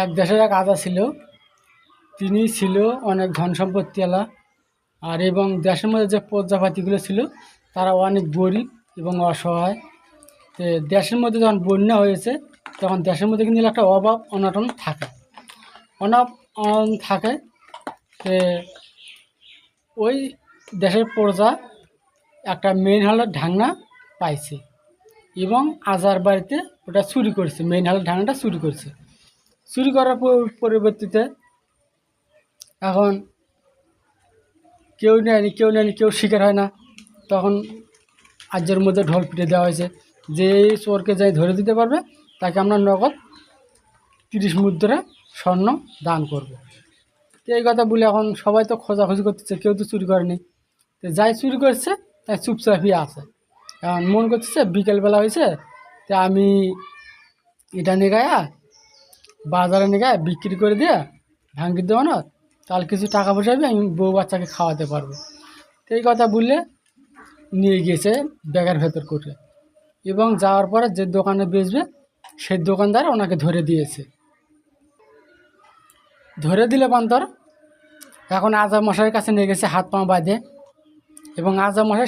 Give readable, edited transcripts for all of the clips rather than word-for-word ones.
এক দেশের এক রাজা ছিল। তিনি ছিল অনেক ধন সম্পত্তিওয়ালা, আর এবং দেশের মধ্যে যে প্রজাপাতিগুলো ছিল তারা অনেক গরিব এবং অসহায়। তো দেশের মধ্যে যখন বন্যা হয়েছে তখন দেশের মধ্যে কিন্তু একটা অভাব অনটন থাকে, অভাব অনটন থাকে। তো ওই দেশের প্রজা একটা মেইন হলের ঢাকনা পাইছে এবং আজার বাড়িতে ওটা চুরি করছে, মেইন হলের ঢাকনাটা চুরি করছে। চুরি করার পরিবর্তিতে এখন কেউ শিকার হয় না। তখন আজ্যের মধ্যে ঢোল পিটে দেওয়া হয়েছে যে চোরকে যাই ধরে দিতে পারবে তাকে আমরা নগদ 30 মুদ্রা স্বর্ণ দান করব। তো এই কথা বলে এখন সবাই তো খোঁজাখুঁজি করতেছে, কেউ তো চুরি করেনি। তো যাই চুরি করছে তাই চুপচাপই আছে। এখন মন করতেছে বিকেলবেলা হয়েছে, তো আমি এটা নিয়ে গায়া বাজারে নিয়ে গায়ে বিক্রি করে দিয়ে ভাঙিয়ে দেবো না, তাহলে কিছু টাকা পয়সা হবে, আমি বউ বাচ্চাকে খাওয়াতে পারবো। তো এই কথা বললে নিয়ে গিয়েছে ব্যাগের ভেতর করে, এবং যাওয়ার পরে যে দোকানে বেচবে সেই দোকানদার ওনাকে ধরে দিয়েছে। ধরে দিলে পান্তর এখন আজা মশাইয়ের কাছে নিয়ে গেছে হাত পা বাঁধে, এবং আজা মশাই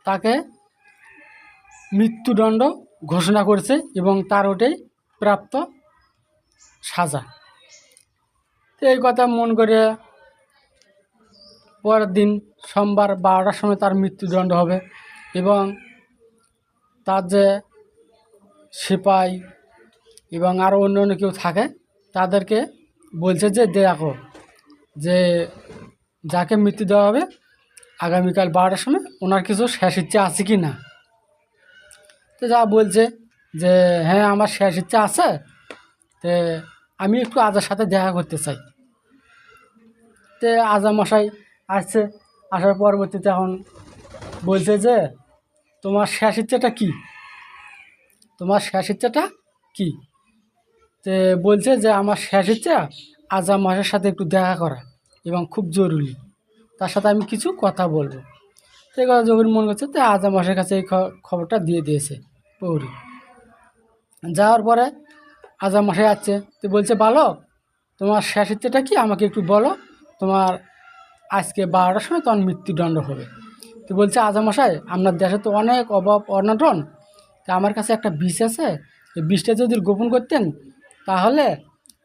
তাকে মৃত্যুদণ্ড ঘোষণা করছে এবং তার ওটাই প্রাপ্ত সাজা। তো এই কথা মন করে পরের দিন সোমবার 12টার সময় তার মৃত্যুদণ্ড হবে, এবং তার যে সিপাই এবং আরও অন্য অন্য কেউ থাকে তাদেরকে বলছে যে দেখো যে যাকে মৃত্যু দেওয়া হবে আগামীকাল 12টার সময় ওনার কিছু শেষ ইচ্ছা আছে কি না। তো যা বলছে যে হ্যাঁ আমার শেষ ইচ্ছা আছে, তো আমি একটু আজার সাথে দেখা করতে চাই। তো আজা মশাই আসছে, আসার পরবর্তীতে এখন বলছে যে তোমার শেষ ইচ্ছাটা কী, তোমার শেষ ইচ্ছাটা কী। তো বলছে যে আমার শেষ ইচ্ছা আজা মশাইয়ের সাথে একটু দেখা করা এবং খুব জরুরি, তার সাথে আমি কিছু কথা বলবো। তো এই কথা যখন মনে করছে তো আজা মশাইয়ের কাছে এই খবরটা দিয়ে দিয়েছে পৌরি। যাওয়ার পরে আজা মশাই আসছে, তো বলছে বালক তোমার শেষ ইচ্ছাটা কি আমাকে একটু বলো, তোমার আজকে 12টার সময় তখন মৃত্যুদণ্ড হবে। তো বলছে আজা মশাই আপনার দেশে তো অনেক অভাব অনটন, তা আমার কাছে একটা বিষ আছে, এই বিষটা যদি গোপন করতেন তাহলে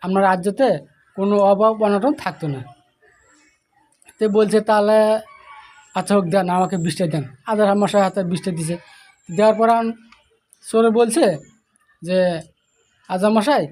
আপনার রাজ্যতে কোনো অভাব অনটন থাকতো না। তো বলছে তাহলে আচ্ছা হোক দেন, আমাকে বিষটা দেন। আজা মশাই হাতে বিষটা দিছে। দেওয়ার পর চোরে বলছে যে আজা মশাই